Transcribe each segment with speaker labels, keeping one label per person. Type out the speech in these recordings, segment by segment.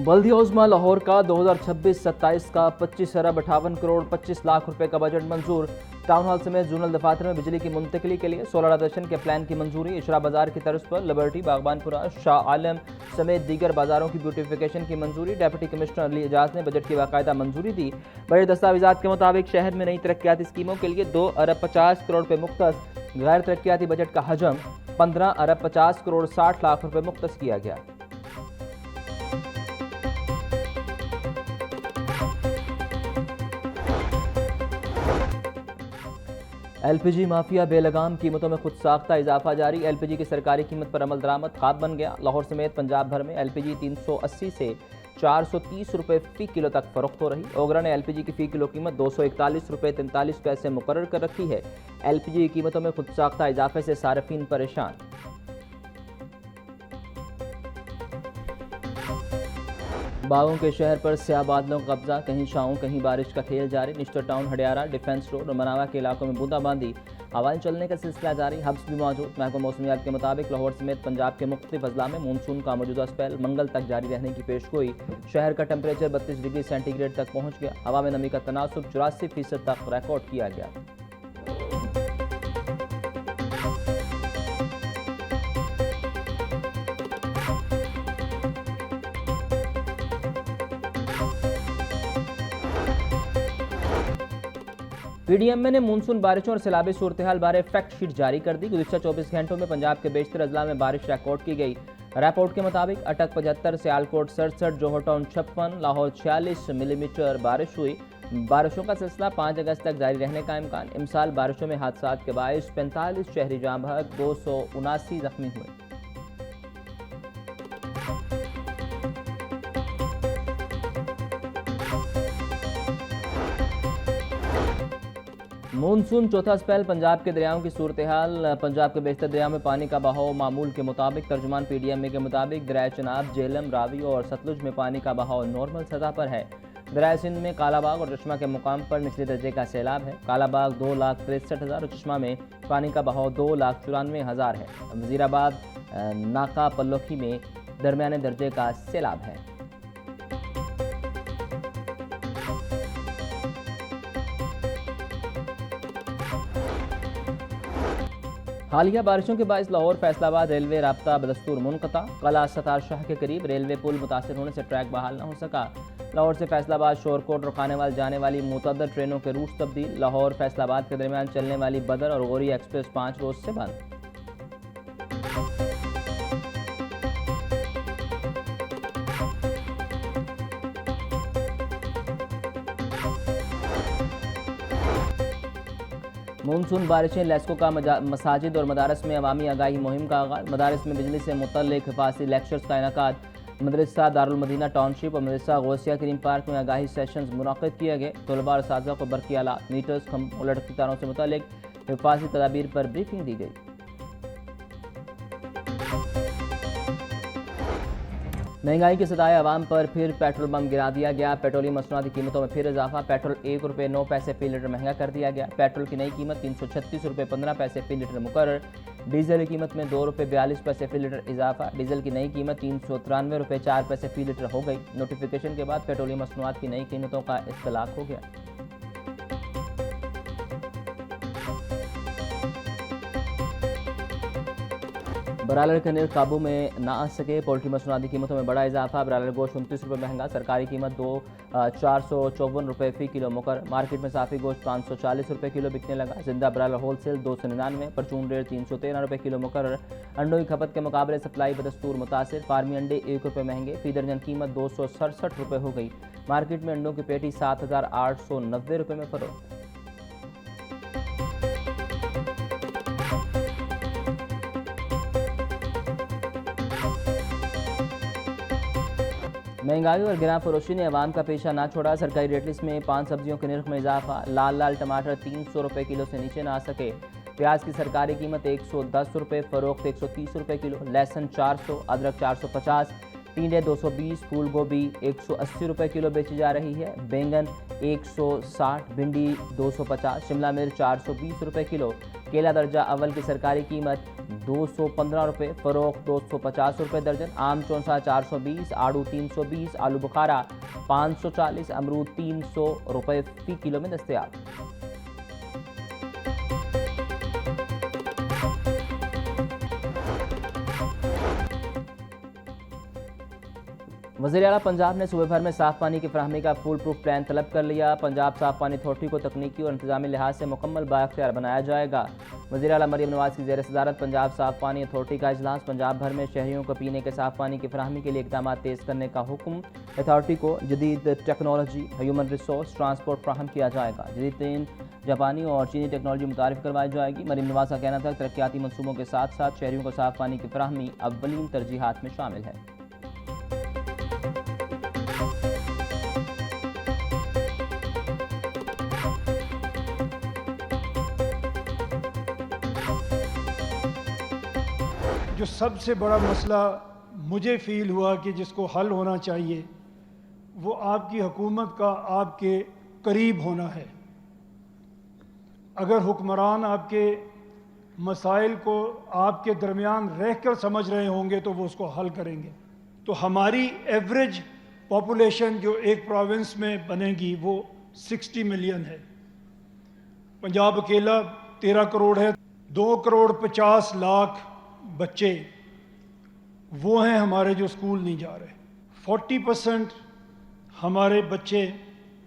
Speaker 1: बल्दिया उज़्मा लाहौर का 2026-27 का 25 अरब 58 करोड़ 25 लाख रुपए का बजट मंजूर। टाउन हॉल समेत जोनल दफातर में बिजली की मुंतकली के लिए सोलर दर्शन के प्लान की मंजूरी। इशरा बाजार की तर्ज पर लिबर्टी, बागबानपुरा, शाह आलम समेत दीगर बाजारों की ब्यूटिफिकेशन की मंजूरी। डेप्यूटी कमिश्नर अली एजाज ने बजट की बाकायदा मंजूरी दी। बजट दस्तावेजात के मुताबिक शहर में नई तरक्याती स्कीमों के लिए 2 अरब 50 करोड़ रुपए मुख्तस। गैर तरक्याती बजट का हजम 15 अरब 50 करोड़ 60 लाख रुपए मुख्तस किया गया। एलपीजी माफिया बेलगाम कीमतों में खुद साख्ता इजाफा जारी। एलपीजी की सरकारी कीमत पर अमल दरामद ख्वाब बन गया। लाहौर समेत पंजाब भर में एलपीजी 380 से 430 रुपए फी किलो तक फरोख्त हो रही। ओगरा ने एलपीजी की फी किलो कीमत 241 रुपए 43 पैसे मुकर्रर कर रखी है। एलपीजी की कीमतों में खुद साख्ता इजाफे से सार्फिन परेशान। बागों के शहर पर स्याह बादलों का कब्जा, कहीं छाँव कहीं बारिश का खेल जारी। Nishtar town, Hudiara, defence road और मनावा के इलाकों में बूंदाबांदी, हवाएं चलने का सिलसिला जारी। हब्स भी मौजूद। महकमा मौसमियात के मुताबिक लाहौर समेत पंजाब के मुख्तलिफ अजला में मानसून का मौजूदा स्पेल मंगल तक जारी रहने की पेशगोई। शहर का टेम्परेचर 32 डिग्री सेंटीग्रेड तक पहुँच गया। हवा में नमी का तनासुब 84% तक रिकॉर्ड किया गया। पीडीएमए ने मानसून बारिशों और सैलाबी सूरत हाल बारे फैक्ट शीट जारी कर दी। गुज़िश्ता 24 घंटों में पंजाब के बेशतर अजला में बारिश रिकॉर्ड की गई। रिपोर्ट के मुताबिक अटक 75, सियालकोट 67, जोहर टाउन 56, लाहौर 46 मिलीमीटर बारिश हुई। बारिशों का सिलसिला 5 अगस्त तक जारी रहने का इम्कान। इमसाल बारिशों में हादसात के बायस 45 शहरी जाँ बहक, 279 जख्मी हुए। मानसून चौथा स्पेल, पंजाब के दरियाओं की सूरत हाल। पंजाब के बेशतर दरियाओं में पानी का बहाव मामूल के मुताबिक। तर्जुमान पीडीएमए के मुताबिक दरिया चनाब, झेलम, रावी और सतलुज में पानी का बहाव नॉर्मल सतह पर है। दरिया सिंध में कालाबाग और चश्मा के मुकाम पर निचले दर्जे का सैलाब है। कालाबाग 2,63,000 और चश्मा में पानी का बहाव 2,94,000 है। वजीराबाद, नाका, पल्लोखी में दरमियाने दर्जे का सैलाब है। हालिया बारिशों के बायस लाहौर फैसलाबाद रेलवे राब्ता बदस्तूर मुनक़ता। कला सतार शाह के करीब रेलवे पुल मुतासर होने से ट्रैक बहाल न हो सका। लाहौर से फैसलाबाद, शोरकोट और खानेवाल जाने वाली मुतअद्दिद ट्रेनों के रूट तब्दील। लाहौर फैसलाबाद के दरमियान चलने वाली बदर और गौरी एक्सप्रेस 5 रोज से बंद। मानसून बारिशें, लेस्को का मसाजिद और मदारस में अवामी आगाही मुहिम का आगाज। मदारस में बिजली से मुतल्लिक हिफाजती लेक्चर्स का इनेकाद। मदरसा दारुल मदीना टाउनशिप और मदरसा गौसिया करीम पार्क में आगाही सेशंस मुनक़िद किए गए। तलबा और असातिज़ा को बरक़ी आलात, मीटर्स, खंभों, लटकती तारों से मुतल्लिक हिफाजती तदाबीर पर ब्रीफिंग दी गई। महंगाई के सताए अवाम पर फिर पेट्रोल बम गिरा दिया गया। पेट्रोलियम मसनूआती कीमतों में फिर इजाफा। पेट्रोल 1 रुपये 9 पैसे फी लीटर महंगा कर दिया गया। पेट्रोल की नई कीमत 336 रुपये 15 पैसे फी लीटर मुकर्रर। डीजल की कीमत में 2 रुपये 42 पैसे फी लीटर इजाफा। डीजल की नई कीमत 393 रुपये 4 पैसे फी लीटर हो गई। नोटिफिकेशन के बाद पेट्रोलियम मसनूआत की नई कीमतों का इत्तलाक हो गया। ब्रायलर का निर्ख काबू में ना आ सके। पोल्ट्री मसनूआती कीमतों में बड़ा इजाफा। ब्रायलर गोश्त 29 रुपये महंगा। सरकारी कीमत 454 रुपये फी किलो मुकर। मार्केट में साफ़ी गोश्त 540 रुपये किलो बिकने लगा। जिंदा ब्रायलर होलसेल 299, परचून रेट 313 रुपये किलो मुकर। अंडों की खपत के मुकाबले सप्लाई बदस्तूर मुतासिर। फार्मी अंडे 1 रुपये महंगे। फी दर्जन कीमत 267 रुपये हो गई। मार्केट में अंडों की पेटी 7,890 रुपये में फरोख्त। महंगाई और गिरां फरोशी ने अवाम का पेशा ना छोड़ा। सरकारी रेट लिस्ट में 5 सब्जियों के निर्ख में इजाफा। लाल टमाटर 300 रुपये किलो से नीचे ना आ सके। प्याज की सरकारी कीमत 110 रुपये, फरोख्त 130 रुपये किलो। लहसुन 400, अदरक 450, टींडे 220, फूल गोभी 180 रुपये किलो बेची जा रही है। बैंगन 160, भिंडी 250, शिमला मिर्च 420 रुपये किलो। केला दर्जा अव्वल की सरकारी कीमत 215 रुपये, फरोख्त 250 रुपये दर्जन। आम चौसा 420, आड़ू 320, आलू बुखारा 540, अमरूद 300 रुपये फी किलो में दस्तयाब। वज़ीर आला पंजाब ने सूबे भर में साफ पानी की फराहमी का फुल प्रूफ प्लान तलब कर लिया। पंजाब साफ पानी अथॉरिटी को तकनीकी और इंतजामी लिहाज से मुकम्मल बाख्तियार बनाया जाएगा। वज़ीर आला मरीम नवाज की ज़ेर सदारत पंजाब साफ पानी अथॉरिटी का इजलास। पंजाब भर में शहरियों को पीने के साफ पानी की फराहमी के लिए इकदाम तेज़ करने का हुक्म। अथॉरिटी को जदीद टेक्नोलॉजी, ह्यूमन रिसोर्स, ट्रांसपोर्ट फ्राहम किया जाएगा। जदीद तीन जापानी और चीनी टेक्नोलॉजी मुतारिफ करवाई जाएगी। मरीम नवाज का कहना था तरक्याती मनसूबों के साथ साथ शहरियों को साफ पानी की फराहमी अव्वलीन तरजीहात में शामिल है।
Speaker 2: जो सबसे बड़ा मसला मुझे फ़ील हुआ कि जिसको हल होना चाहिए वो आपकी हुकूमत का आपके करीब होना है। अगर हुक्मरान आपके मसाइल को आपके दरमियान रह कर समझ रहे होंगे तो वो उसको हल करेंगे। तो हमारी एवरेज पॉपुलेशन जो एक प्रोविंस में बनेगी वो 60 मिलियन है। पंजाब अकेला 13 करोड़ है। 2 करोड़ 50 लाख बच्चे वो हैं हमारे जो स्कूल नहीं जा रहे। 40% हमारे बच्चे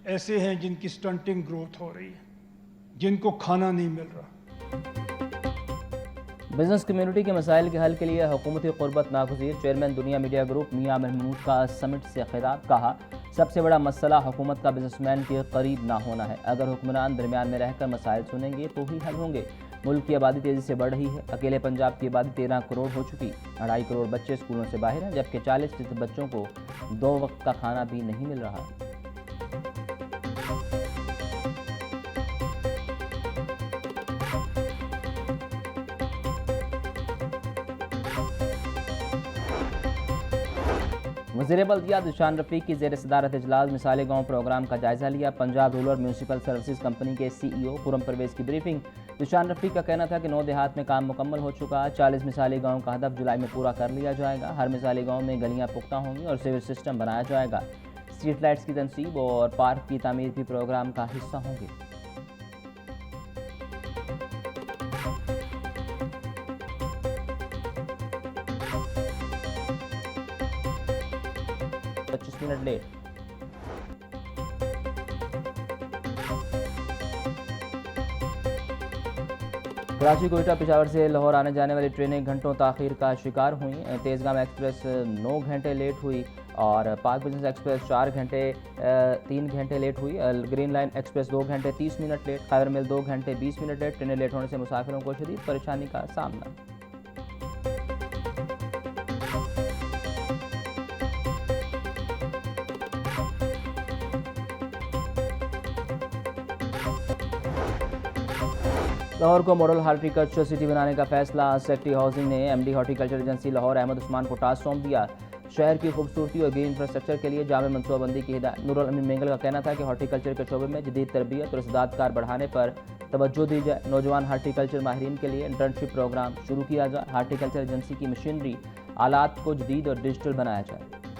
Speaker 2: ऐसे हैं जिनकी स्टंटिंग ग्रोथ हो रही है, जिनको खाना नहीं मिल रहा।
Speaker 1: बिजनेस कम्युनिटी के मसाइल के हल के लिए हुकूमती क़ुर्बत नागुज़ीर। चेयरमैन दुनिया मीडिया ग्रुप मियां महमूद का समिट से खिताब। कहा, सबसे बड़ा मसला हुकूमत का बिजनेसमैन के करीब ना होना है। अगर हुक्मरान दरमियान में रहकर मसाइल सुनेंगे तो ही हल होंगे। मुल्क की आबादी तेज़ी से बढ़ रही है। अकेले पंजाब की आबादी 13 करोड़ हो चुकी। 2.5 करोड़ बच्चे स्कूलों से बाहर हैं, जबकि 40% बच्चों को 2 वक्त का खाना भी नहीं मिल रहा। वज़ीर बल्दियात दिशान रफ़ीक की ज़ेर सदारत इजलास मिसाली गाँव प्रोग्राम का जायज़ा लिया। Punjab rural municipal services company के CEO खुरम परवेज़ की ब्रीफिंग। दिशान रफ़ीक का कहना था कि 9 देहात में काम मुकम्मल हो चुका। 40 मिसाली गाँव का हदफ जुलाई में पूरा कर लिया जाएगा। हर मिसाली गाँव में गलियाँ पुख्ता होंगी और सीवेज सिस्टम बनाया जाएगा। स्ट्रीट लाइट्स की तनसीब और पार्क की तामीर भी प्रोग्राम का हिस्सा होंगे। Minute late. कराची कोयटा पेशावर से लाहौर आने जाने वाली ट्रेनें घंटों ताखीर का शिकार हुई। तेज़गाम एक्सप्रेस 9 घंटे लेट हुई और पाक बिजनेस एक्सप्रेस 3 घंटे लेट हुई। ग्रीन लाइन एक्सप्रेस 2 घंटे 30 मिनट लेट। खैबर मिल 2 घंटे 20 मिनट लेट। ट्रेनें लेट होने से मुसाफिरों को शदीद परेशानी का सामना। लाहौर को मॉडल हार्टिकल्चर सिटी बनाने का फैसला। सेक्रेटरी हाउसिंग ने MD horticulture agency Lahore Ahmad Usman को टास्क सौंप दिया। शहर की खूबसूरती और ग्रीन इंफ्रास्ट्रक्चर के लिए जामे मनसूबाबंदी की हिदायत। नूरुल अमीन मेंगल का कहना था कि हॉर्टिकल्चर के शोबे में जदीद तरबियत और इस्तेदादकार बढ़ाने पर तवज्जो दी जाए। नौजवान हार्टिकल्चर माहिरीन के लिए इंटर्नशिप प्रोग्राम शुरू किया जाए। हार्टिकल्चर एजेंसी की मशीनरी आलात को जदीद और डिजिटल बनाया जाए।